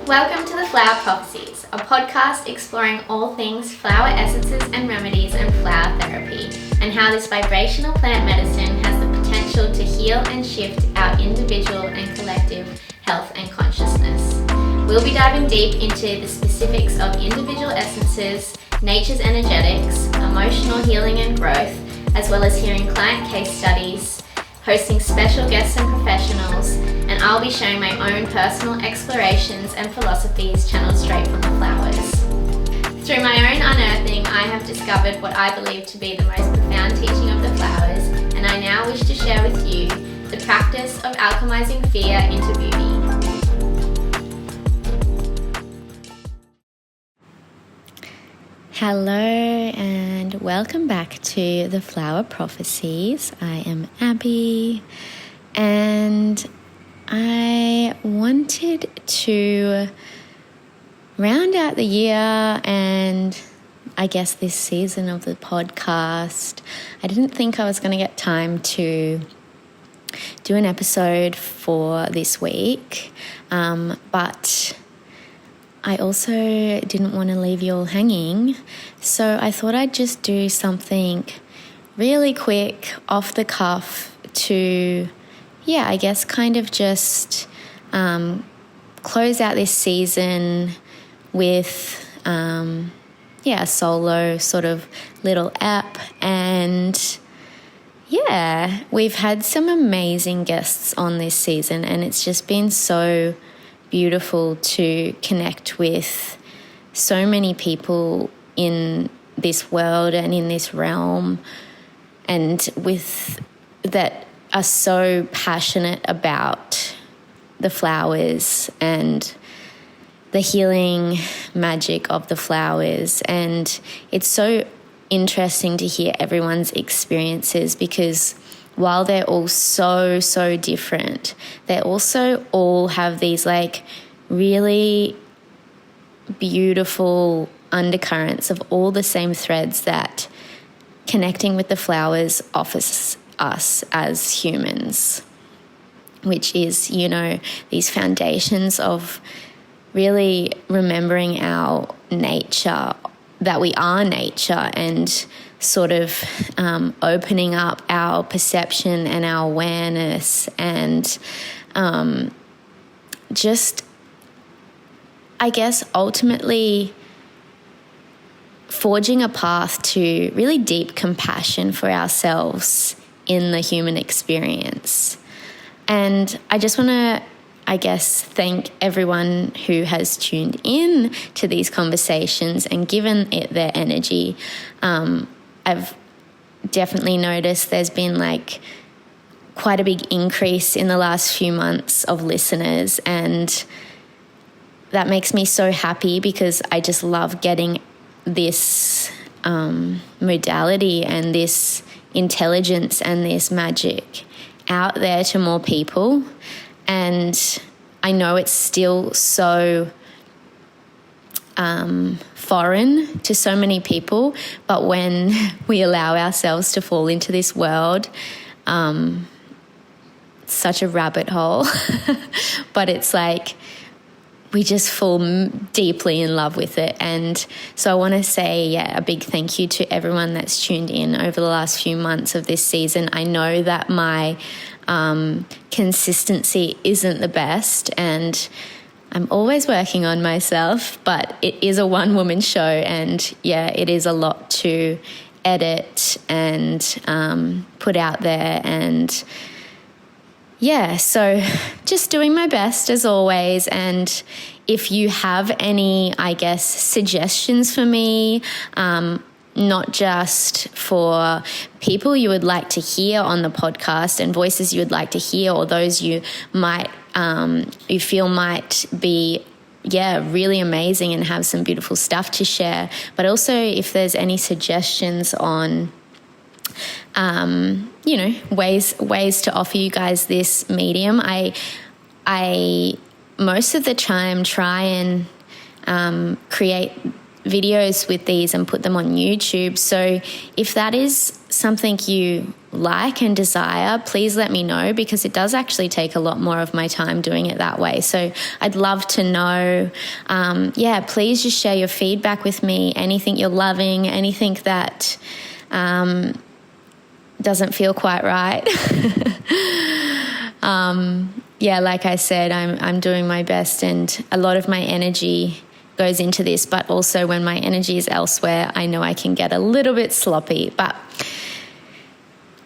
Welcome to the Flower Prophecies, a podcast exploring all things flower essences and remedies and flower therapy, and how this vibrational plant medicine has the potential to heal and shift our individual and collective health and consciousness. We'll be diving deep into the specifics of individual essences, nature's energetics, emotional healing and growth, as well as hearing client case studies, hosting special guests and professionals, and I'll be sharing my own personal explorations and philosophies channeled straight from the flowers. Through my own unearthing, I have discovered what I believe to be the most profound teaching of the flowers, and I now wish to share with you the practice of alchemizing fear into beauty. Hello and welcome back to the Flower Prophecies. I am Abby and I wanted to round out the year and I guess this season of the podcast. I didn't think I was going to get time to do an episode for this week, but I also didn't want to leave you all hanging, so I thought I'd just do something really quick, off the cuff to, I guess kind of just close out this season with, a solo sort of little app. And we've had some amazing guests on this season, and it's just been so beautiful to connect with so many people in this world and in this realm, and with that are so passionate about the flowers and the healing magic of the flowers. And it's so interesting to hear everyone's experiences, because while they're all so different, they also all have these like really beautiful undercurrents of all the same threads that connecting with the flowers offers us as humans, which is, these foundations of really remembering our nature, that we are nature, and sort of opening up our perception and our awareness, and just, I guess, ultimately forging a path to really deep compassion for ourselves in the human experience. And I just want to, thank everyone who has tuned in to these conversations and given it their energy. I've definitely noticed there's been like quite a big increase in the last few months of listeners, and that makes me so happy, because I just love getting this modality and this intelligence and this magic out there to more people. And I know it's still so foreign to so many people, but when we allow ourselves to fall into this world, it's such a rabbit hole, but it's like we just fall deeply in love with it. And so I want to say, a big thank you to everyone that's tuned in over the last few months of this season. I know that my consistency isn't the best, and I'm always working on myself, but it is a one-woman show, and it is a lot to edit and put out there. And so just doing my best as always. And if you have any, suggestions for me, not just for people you would like to hear on the podcast and voices you would like to hear, or those you might, you feel might be, really amazing and have some beautiful stuff to share, but also if there's any suggestions on, ways to offer you guys this medium. I most of the time try and create videos with these and put them on YouTube. So if that is something you like and desire, please let me know, because it does actually take a lot more of my time doing it that way. So I'd love to know. Please just share your feedback with me. Anything you're loving, anything that doesn't feel quite right. Like I said, I'm doing my best, and a lot of my energy goes into this, but also when my energy is elsewhere, I know I can get a little bit sloppy, but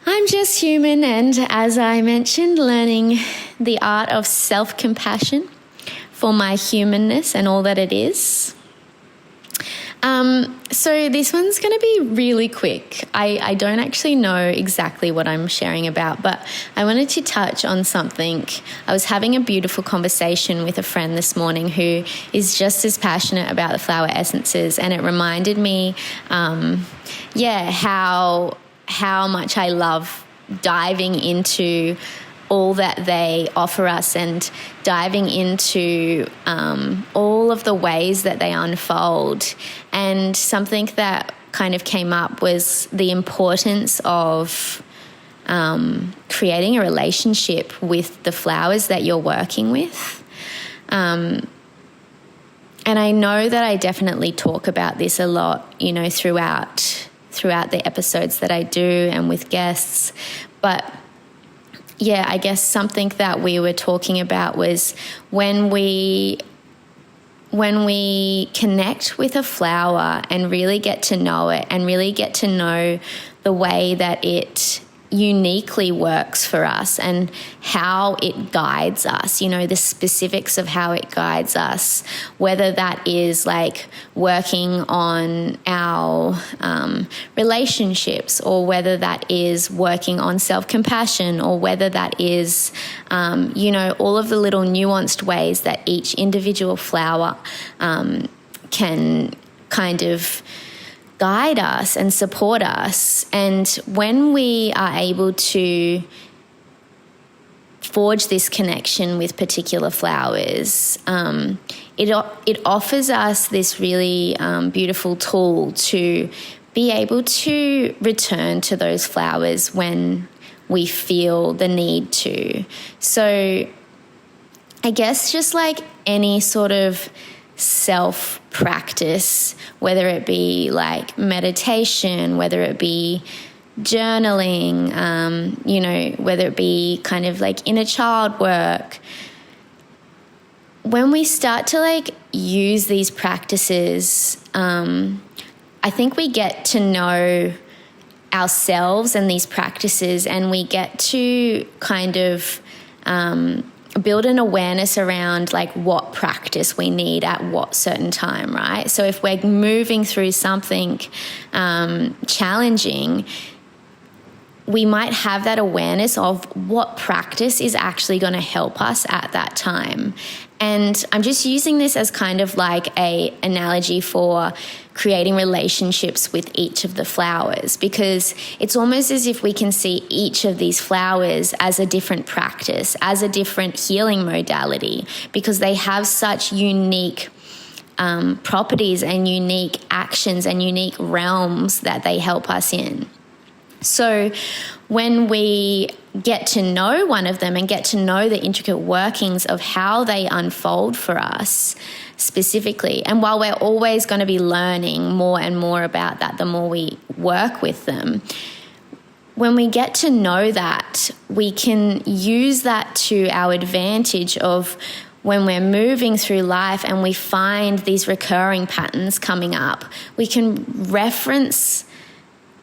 I'm just human, and as I mentioned, learning the art of self-compassion for my humanness and all that it is. So this one's going to be really quick. I don't actually know exactly what I'm sharing about, but I wanted to touch on something. I was having a beautiful conversation with a friend this morning who is just as passionate about the flower essences, and it reminded me, how much I love diving into all that they offer us and diving into all of the ways that they unfold. And something that kind of came up was the importance of creating a relationship with the flowers that you're working with. And I know that I definitely talk about this a lot, throughout the episodes that I do and with guests. But I guess something that we were talking about was when we connect with a flower and really get to know it and really get to know the way that it uniquely works for us and how it guides us, the specifics of how it guides us, whether that is like working on our relationships, or whether that is working on self-compassion, or whether that is, all of the little nuanced ways that each individual flower can kind of guide us and support us. And when we are able to forge this connection with particular flowers, it offers us this really beautiful tool to be able to return to those flowers when we feel the need to. So I guess just like any sort of self-practice, whether it be like meditation, whether it be journaling, whether it be kind of like inner child work, when we start to like use these practices, I think we get to know ourselves and these practices, and we get to kind of build an awareness around like what practice we need at what certain time, right? So if we're moving through something challenging, we might have that awareness of what practice is actually going to help us at that time. And I'm just using this as kind of like a analogy for creating relationships with each of the flowers, because it's almost as if we can see each of these flowers as a different practice, as a different healing modality, because they have such unique properties and unique actions and unique realms that they help us in. So when we get to know one of them and get to know the intricate workings of how they unfold for us specifically, and while we're always going to be learning more and more about that the more we work with them, when we get to know that, we can use that to our advantage of when we're moving through life and we find these recurring patterns coming up, we can reference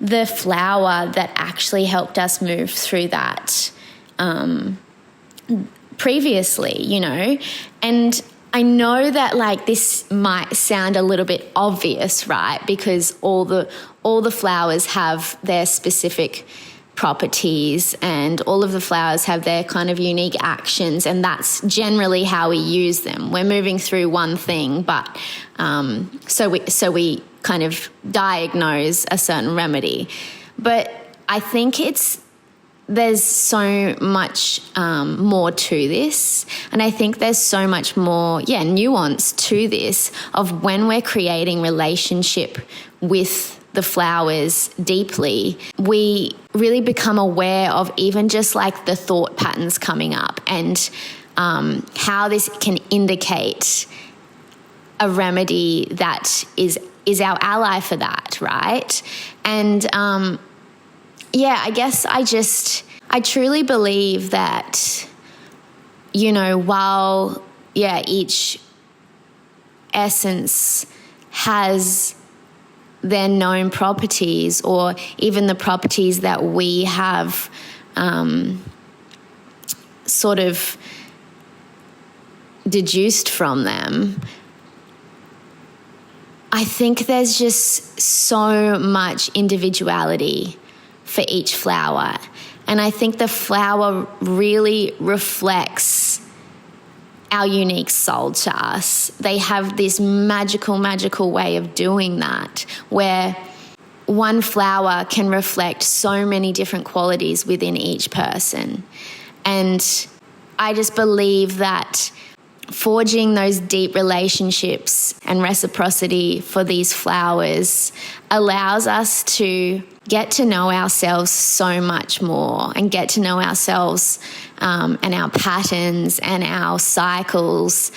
the flower that actually helped us move through that previously, and I know that like this might sound a little bit obvious, right? Because all the flowers have their specific properties, and all of the flowers have their kind of unique actions, and that's generally how we use them. We're moving through one thing, but so we kind of diagnose a certain remedy. But I think there's so much more to this, and I think there's so much more nuance to this of when we're creating relationship with the the flowers deeply, we really become aware of even just like the thought patterns coming up, and how this can indicate a remedy that is our ally for that, right? And I guess I truly believe that, while each essence has their known properties, or even the properties that we have sort of deduced from them, I think there's just so much individuality for each flower. And I think the flower really reflects our unique soul to us. They have this magical way of doing that, where one flower can reflect so many different qualities within each person. And I just believe that forging those deep relationships and reciprocity for these flowers allows us to get to know ourselves so much more, and get to know ourselves and our patterns and our cycles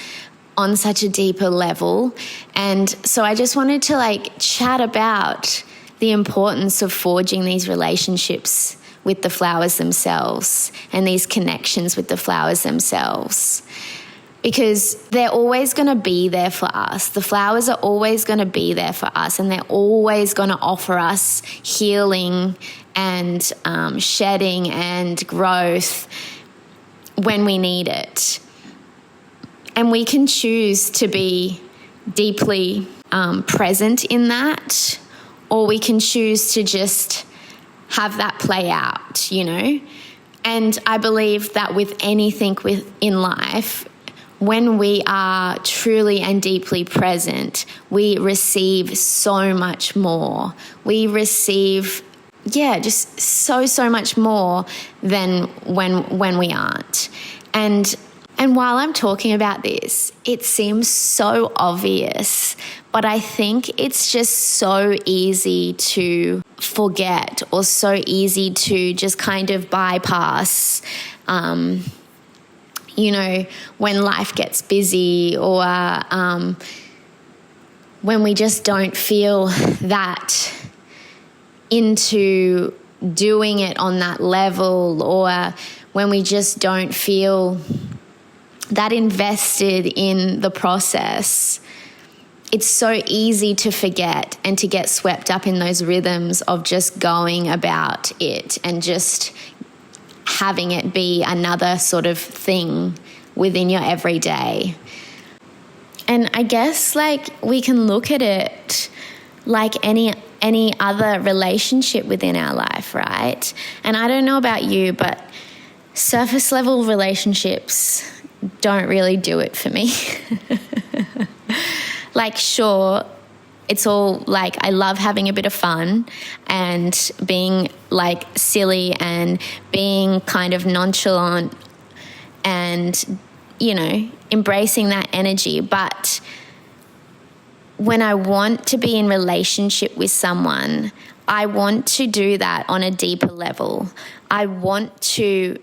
on such a deeper level. And so I just wanted to chat about the importance of forging these relationships with the flowers themselves, and these connections with the flowers themselves. Because they're always going to be there for us. The flowers are always going to be there for us, and they're always going to offer us healing and shedding and growth when we need it. And we can choose to be deeply present in that, or we can choose to just have that play out, And I believe that with anything in life, when we are truly and deeply present, we receive so much more. We receive, just so much more than when we aren't. And while I'm talking about this, it seems so obvious, but I think it's just so easy to forget, or so easy to just kind of bypass, when life gets busy, or when we just don't feel that into doing it on that level, or when we just don't feel that invested in the process. It's so easy to forget and to get swept up in those rhythms of just going about it and just having it be another sort of thing within your everyday. And I guess we can look at it like any other relationship within our life, right? And I don't know about you, but surface level relationships don't really do it for me. Sure, it's all I love having a bit of fun and being silly and being kind of nonchalant and, embracing that energy. But when I want to be in relationship with someone, I want to do that on a deeper level. I want to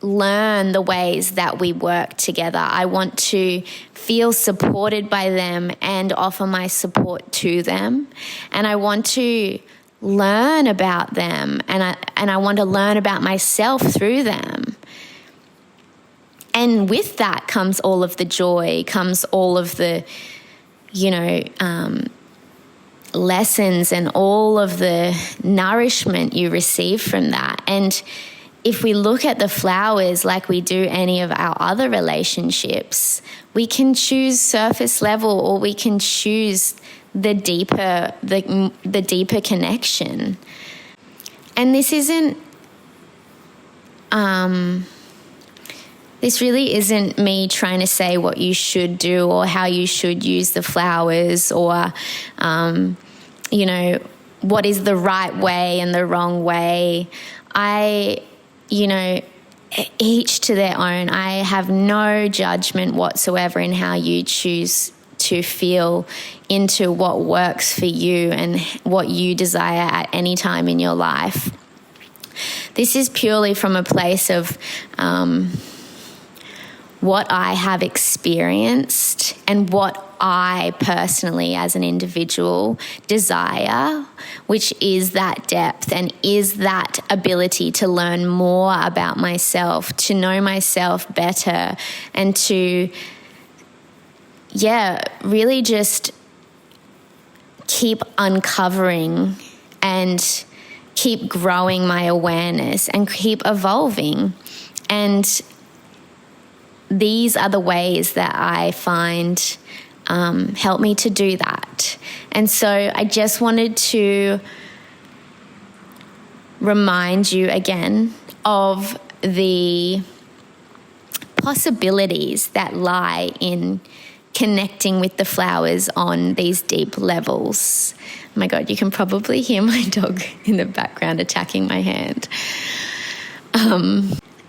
learn the ways that we work together. I want to feel supported by them and offer my support to them. And I want to learn about them, and I want to learn about myself through them. And with that comes all of the joy, comes all of the, lessons and all of the nourishment you receive from that. And if we look at the flowers like we do any of our other relationships, we can choose surface level, or we can choose the deeper connection. And this really isn't me trying to say what you should do or how you should use the flowers, or what is the right way and the wrong way. Each to their own. I have no judgment whatsoever in how you choose to feel into what works for you and what you desire at any time in your life. This is purely from a place of what I have experienced and what I personally as an individual desire, which is that depth and is that ability to learn more about myself, to know myself better, and to, really just keep uncovering and keep growing my awareness and keep evolving. And these are the ways that I find help me to do that. And so I just wanted to remind you again of the possibilities that lie in connecting with the flowers on these deep levels. Oh my God, you can probably hear my dog in the background attacking my hand.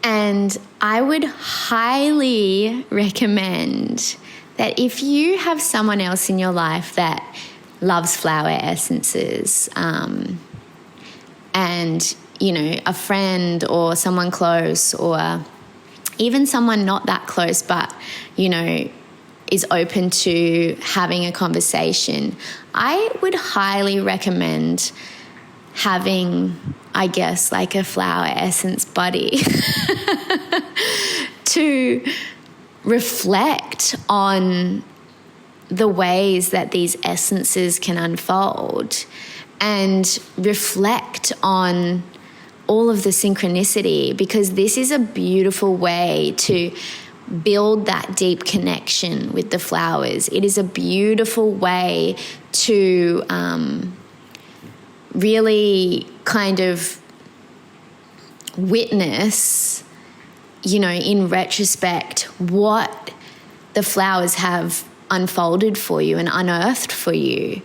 And I would highly recommend that if you have someone else in your life that loves flower essences, and, a friend or someone close, or even someone not that close, but, is open to having a conversation, I would highly recommend having, I guess, like a flower essence buddy to reflect on the ways that these essences can unfold and reflect on all of the synchronicity, because this is a beautiful way to build that deep connection with the flowers. It is a beautiful way to really kind of witness, in retrospect, what the flowers have unfolded for you and unearthed for you.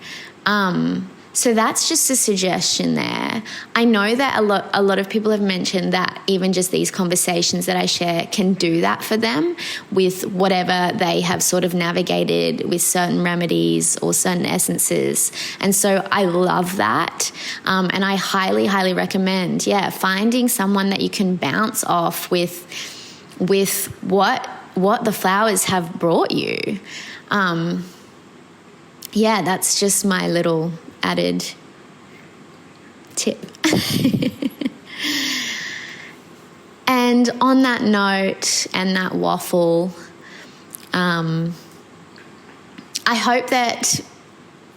So that's just a suggestion there. I know that a lot of people have mentioned that even just these conversations that I share can do that for them with whatever they have sort of navigated with certain remedies or certain essences. And so I love that. And I highly, highly recommend, finding someone that you can bounce off with what the flowers have brought you. That's just my little added tip. And on that note and that waffle, I hope that,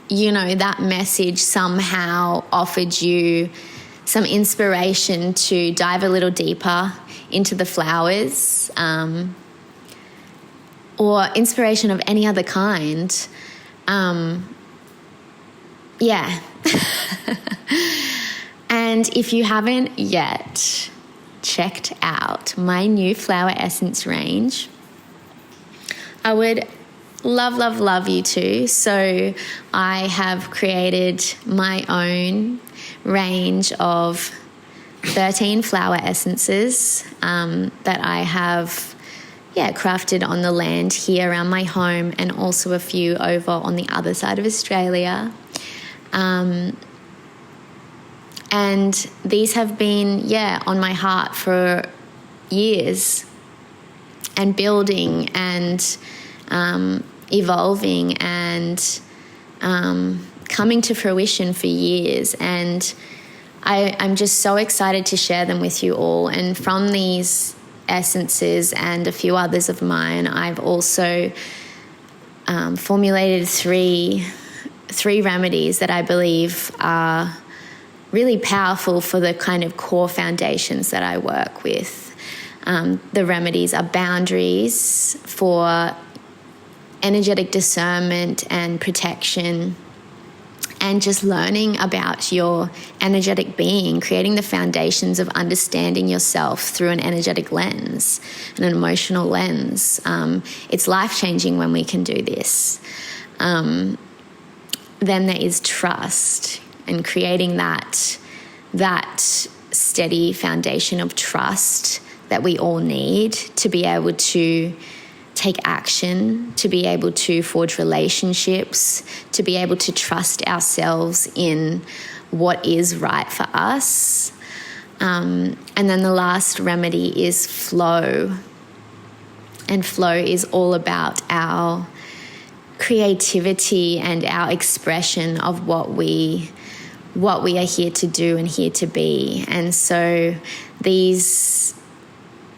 that message somehow offered you some inspiration to dive a little deeper into the flowers, or inspiration of any other kind. And if you haven't yet checked out my new flower essence range, I would love you to. So I have created my own range of 13 flower essences that I have crafted on the land here around my home, and also a few over on the other side of Australia. And these have been, on my heart for years, and building and evolving and coming to fruition for years. And I'm just so excited to share them with you all. And from these essences and a few others of mine, I've also formulated three remedies that I believe are really powerful for the kind of core foundations that I work with. The remedies are boundaries for energetic discernment and protection, and just learning about your energetic being, creating the foundations of understanding yourself through an energetic lens, an emotional lens. It's life-changing when we can do this. Then there is trust, and creating that steady foundation of trust that we all need to be able to take action, to be able to forge relationships, to be able to trust ourselves in what is right for us. And then the last remedy is flow. And flow is all about our creativity and our expression of what we are here to do and here to be. And so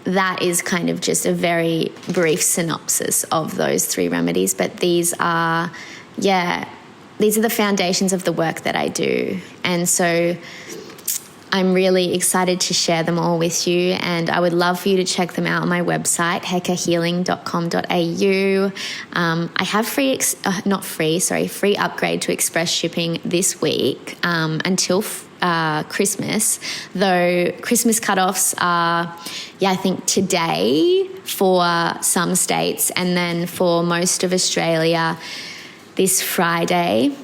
that is kind of just a very brief synopsis of those 3 remedies, but these are the foundations of the work that I do. And so I'm really excited to share them all with you, and I would love for you to check them out on my website, hekahealing.com.au. I have free upgrade to express shipping this week until Christmas, though Christmas cutoffs are, I think today for some states, and then for most of Australia this Friday.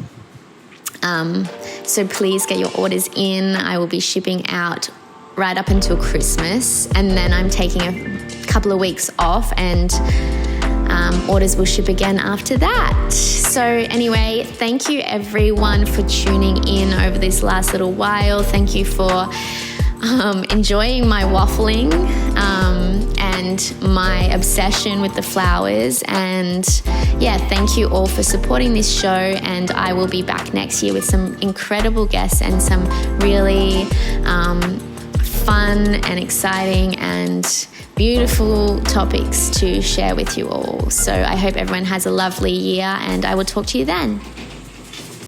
So please get your orders in. I will be shipping out right up until Christmas, and then I'm taking a couple of weeks off, and orders will ship again after that. So anyway, thank you everyone for tuning in over this last little while. Thank you for enjoying my waffling and my obsession with the flowers. And thank you all for supporting this show, and I will be back next year with some incredible guests and some really fun and exciting and beautiful topics to share with you all. So I hope everyone has a lovely year, and I will talk to you then.